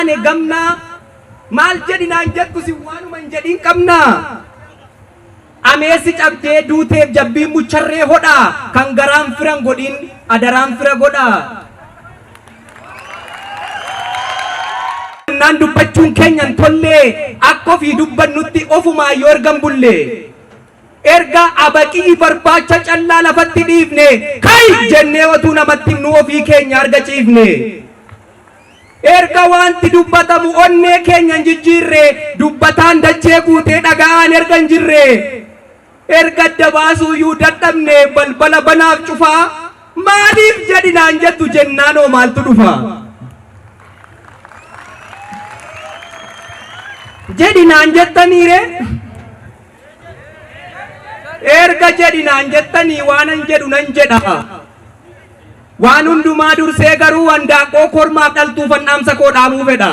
Ane gamna maal jedhinaan jettu si waanuma hin jedhin qabna. Ameesi cabdee duuteef jabbii mucharree hodhaa kan garaan firan godhin adaraan fira godhaa. Naan dubbachuun keenyan tollee akka ofii dubbannutti ofumaa yoo ergan bullee. Erga abaqii barbaacha callaa lafatti dhiifne kai jennee otuu namatti nu ofii keenya argachiifne. Erga wanti dubbatamu onnee keenyan jijjiirre dubbataan dachee guutee dhaga'aan ergan jirre. Erga dabaasuu yuu dadhabne balbala banaaf cufaa maaliif jedhinaan jettu jennaanoo maaltu dhufa. Jedhinaan jettaniire. Erga jedhinaan jettanii waanan jedhu nan jedha. Waan hundumaa dursee garuu handaaqoo kormaaf dhaltuufan dhaamsa koo dhaamuu fedha.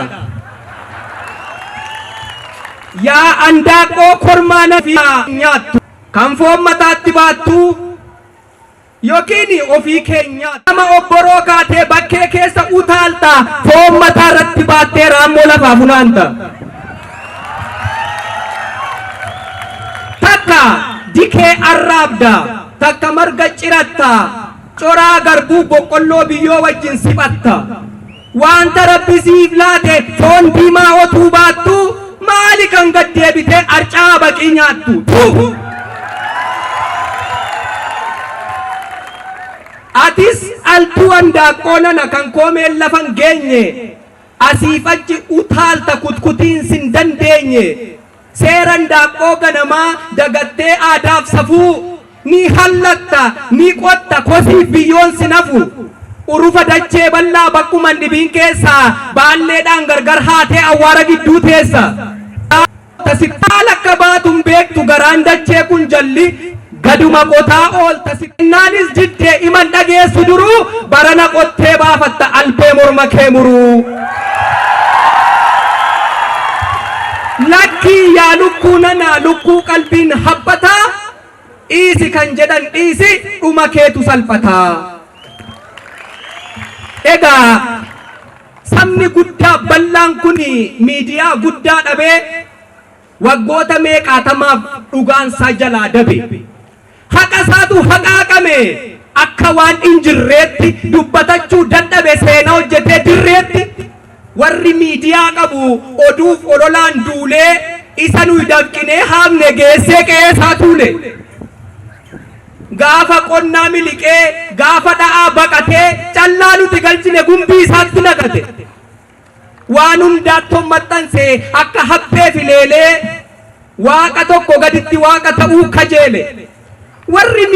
Yaa handaaqoo kormaa nafi nyaattu kan foon mataatti baattu yookiin ofii keenya nama obboroo kaatee bakkee keessa utaalta foon mataa irratti baattee raammoo lafaa funaanta. Takka dikee arraabda takka marga ciratta coraa garbuu boqqolloo biyyoo wajjin siphatta. Wanta rabbi siif laate foon diimaa otuu baattu maali kan gad deebitee arcaa baqii nyaattu. Atis altuu handaaqoo nana kan koomeen lafan geenye asiif achi utaalta kutkutiin sin dandeenye. Seeran handaaqoo ganamaa dagattee aadaaf safuu ni hallatta ni qotta kosiif biyyoon sinafu. Urufa dachee bal'aa bakkuma dhibiin keessaa baalleedhaan gargar haatee awwaara gidduu teessa. Tasittaa akka baatuun beektu garaan dachee kun jalli gaduma qotaa oolta. Naanis jiddee iman dhageessu duruu barana qottee baafatta albee morma kee muruu. Lakkii yaa lukkuu nana lukkuu qalbiin habbataa dhiisi kan jedhan dhiisi dhuma keetu salphataa. Egaa sabni guddaa bal'aan kun miidiyaa guddaa dhabee waggoota meeqaatamaaf dhugaansaa jalaa dabe. Haqa isaatu haqaaqame akka waan injirreetti dubbatachuu dadhabe seenaa hojjetee dirreetti. Warri miidiyaa qabu oduuf ololaan duulee isa nuyi dabqinee haamne geessee qe'ee isaa tuule. Gaafa qonnaa miliqee gaafa dha'aa baqatee callaa nuti galchine gumbii isaatti naqate. Waan hundaattoon maxxansee akka haphee fileelee waaqa tokko gaditti waaqa ta'uu kajeele. Warri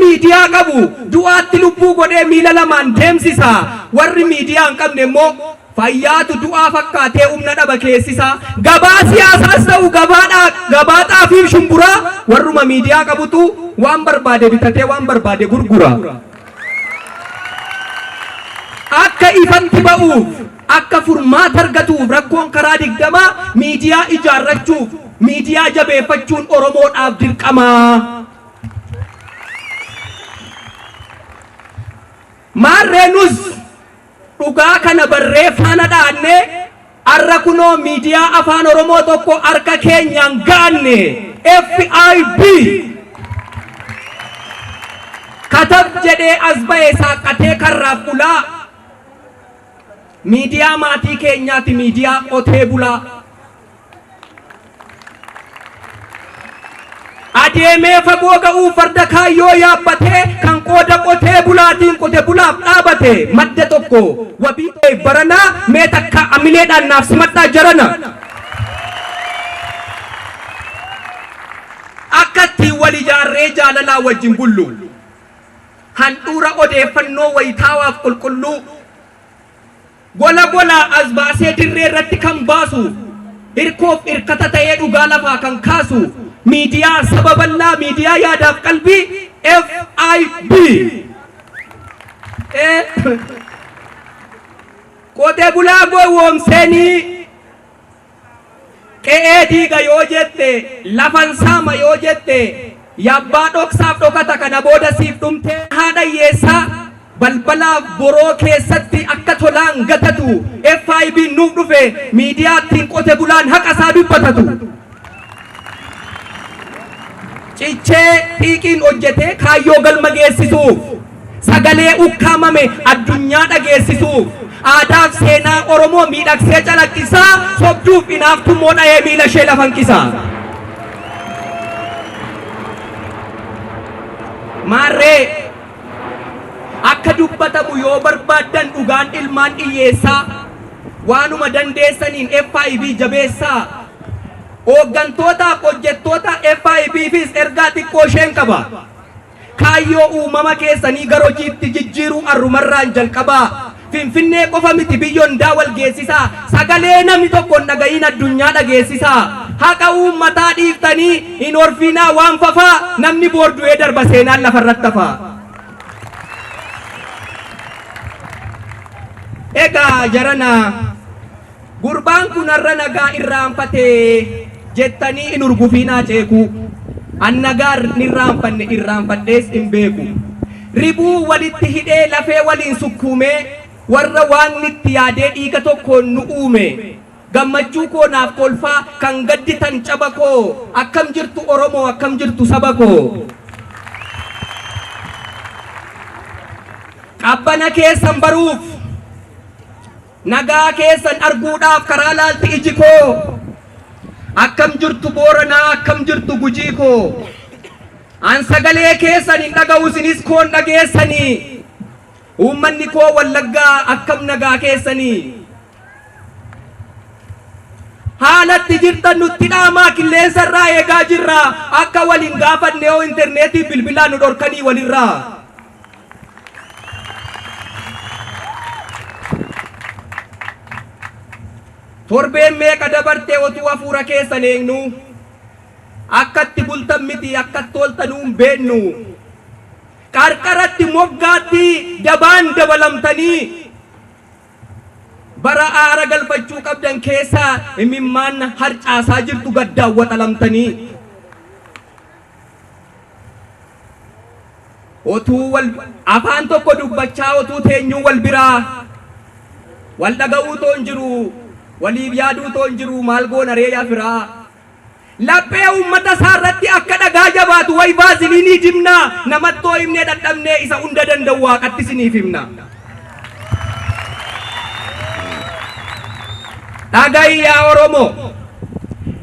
miidiyaa qabu du'aatti lubbuu godhee miila lamaan deemsisa. Warri miidiyaa hin qabne immoo fayyaatu du'aa fakkaatee humna dhaba keessisa. Gabaa siyaasaas ta'u gabaa xaafiif shumburaa warruma miidiyaa qabutu waan barbaade bitatee waan barbaade gurgura. Akka ifatti ba'uuf akka furmaata argatuuf rakkoon karaa 20 miidiyaa ijaarrachuuf miidiyaa jabeeffachuun Oromoodhaaf dirqama. Maarreenus dhugaa kana barreeffana dhaanne arra kunoo miidiyaa afaan Oromoo tokko harka keenyaan gaanne FIB katab jedhee as ba'e saaqatee karraaf ulaa miidiyaa maatii keenyaati miidiyaa qotee bulaa. Adeemee fagoo ga'uu farda kaayyoo yaabbatee kan qooda qotee bulaatiin qote bulaaf dhaabate madda tokko wabii ta'e baranaa mee takka amileedhaan naaf simadhaa jarana. Akkatti wal ijaarree jaalalaa wajjin bullu handhuura odeeffannoo wayitaawaaf qulqulluu gola gola as baasee dirree irratti kan baasu hirkoof hirkata ta'ee dhugaa lafaa kan kaasu. Miidiyaa sababallaa miidiyaa yaadaaf qalbii FIB. Qotee bulaa gowwoomseenii qe'ee diiga yoo jette lafan saama yoo jette yabbaa dhoksaaf dhokata kana booda siif dhumtee haadha hiyyeessaa balbalaaf boroo keessatti akka tolaan gatatu FIB nuuf dhufe miidiyaattiin qote bulaan haqa isaa dubbatatu. Cichee xiiqiin hojjetee kaayyoo galma geessisuuf sagalee ukkaamame addunyaa dhageessisuuf aadaaf seenaa Oromoo miidhagsee calaqqisaa sobduuf inaaftummoo dha'ee miila ishee lafanqisaa. Maarree akka dubbatamu yoo barbaadan dhugaan ilmaan dhiyyeessaa waanuma dandeessaniin FIB jabeessaa. Hooggantoota hojjettoota FIB'fis ergaa xiqqoo isheen qaba. Kaayyoo uumama keessanii gara hojiitti jijjiiruu arrumarraan jalqabaa. Finfinnee qofa miti biyyoon daawal geessisaa. Sagalee namni tokko dhaga'iin addunyaa dhageessisaa. Haqa uummataa dhiiftanii hin orfinaa waan fafaa namni boordu'ee darba seenaan lafarratti hafaa. Egaa jarana gurbaan kun har'a nagaa irraanfatee jettanii in urgufiinaa ceeku an nagaa irraanfanne irraanfadhees hin beeku. Ribuu walitti hidhee lafee waliin sukkuumee warra waan itti yaadee dhiiga tokkoon nu uume. Gammachuu koo naaf kolfaa kan gadditan caba koo akkam jirtu Oromoo akkam jirtu saba koo. Qabbana keessan baruuf nagaa keessan arguudhaaf karaa laalti iji koo. Akkam jirtu Booranaa akkam jirtu Gujii koo. An sagalee keessan hin dhaga'u isinis koon dhageessanii. Uummanni koo Wallaggaa akkam nagaa keessanii. Haalatti jirtan nutti dhaamaa qilleensa irraa eegaa jirra. Akka waliin gaafanne yoo interneetii bilbilaan nu dhorkanii walirraa. Torbeen meeqa dabartee otuu hafuura keessan eegnu akkatti bultan miti akkatti toltanuu hin beennu. Qarqaratti moggaatti dabaan dabalamtanii bara aara galfachuu qabdan keessaa imimmaan harcaasaa jirtu gaddaan waxalamtanii. Otuu afaan tokko dubbachaa otuu teenyuu wal biraa wal dhaga'uu toon jiru. Waliif yaaduu toon jiru maal goona reeyaa firaa. Laphee uummata isaarratti akka dhagaa jabaatu way baaziliinii jimnaa namattoo himnee dadhabnee isa hunda danda'u waaqatti isiniif himna. Dhaga'i yaa Oromoo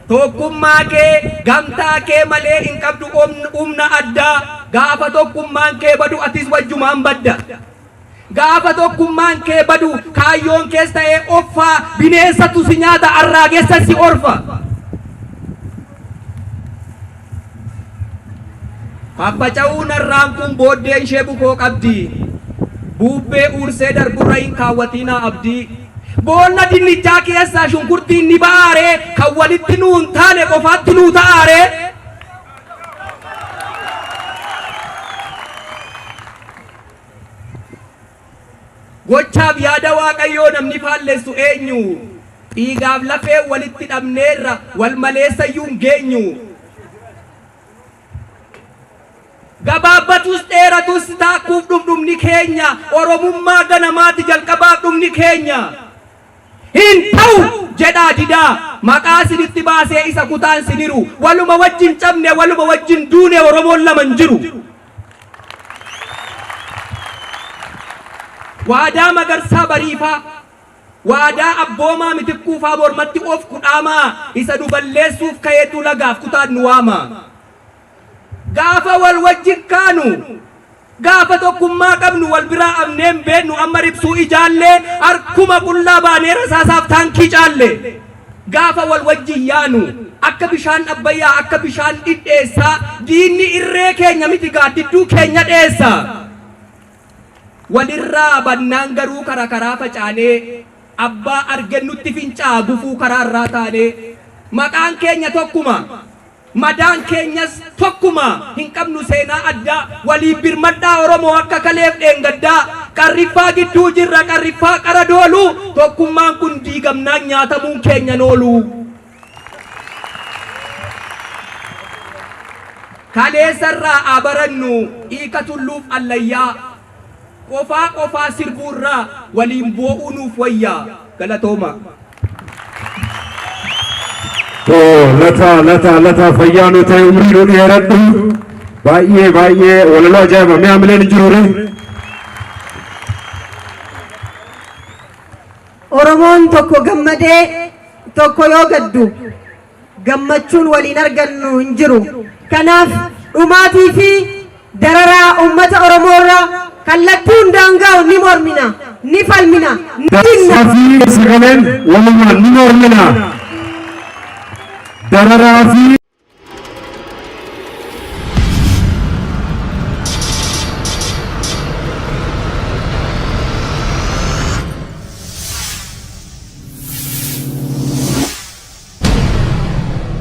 tokkummaa kee gamtaa kee malee hin qabdu humna addaa. Gaafa tokkummaan kee badu atis wajjumaan badda. Gaafa tokkummaan kee badu kaayyoon kees ta'ee offaa bineensatu si nyaata arraageessa si orfa. Faffaca'uun arraan kun booddeen ishee bukoo qabdi. Buubbee uursee darburra hin kaawwatinaa abdii. Boolla dinnichaa keessaa shunkurtiin ni ba'aaree kan walitti nuu hin taane qofaatti nuu ta'aaree. Gochaaf yaada Waaqayyoo namni faallessu eenyu? Dhiigaaf lafee walitti dhabneerra wal maleessayyuu hin geenyu. Gabaabbatus dheeratus taakkuuf dhumni keenya Oromummaa ganamaati jalqabaaf dhumni keenya. Hin ta'u jedhaa didaa maqaa isinitti baasee isa kutaan siniru waluma wajjin cabne waluma wajjin duune Oromoon lama hin jiru. Waadaa Magarsaa Bariifaa waadaa abboomaa mitikkuufaa mormatti of kudhaamaa isa nu balleessuuf ka'eetu lagaaf kutaan nu waama. Gaafa wal wajjin kaanu gaafa tokkummaa qabnu wal biraa amneen beennu amma ribsuu ijaallee harkuma qullaa baanee rasaasaaf taankii caalle. Gaafa wal wajjin yaanu akka bishaan abbayyaa akka bishaan dhidheessaa diinni irree keenya miti gaaddidduu keenya dheessa. Walirraa bannaan garuu karaa facaanee abbaa argennutti fincaa gufuu karaa irraa taanee maqaan keenya tokkuma madaan keenyas tokkuma hin qabnu seenaa addaa waliif birmadhaa Oromoo akka kaleef dheengaddaa qarriffaa gidduu jirra qarriffaa qara doolu tokkummaan kun diigamnaan nyaatamuun keenya noolu. Kaleessarraa abarannu hiika tulluuf allayyaa qofaa sirbuurraa waliin boo'uu nuuf wayyaa galatooma. Lata fayyaanu ta'e umrii nu dheeradhu baay'ee walaloo ajaa'iba mee hamileen hin jiruure. Oromoon tokko gammadee tokko yoo gaddu gammachuun waliin argannu hin jiru. Kanaaf dhumaatii fi dararaa uummata Oromoorraa kallattii hundaan ga'u ni mormina, ni falmina, ni dinna. Sagaleen walumaan ni mormina. Dararaa fi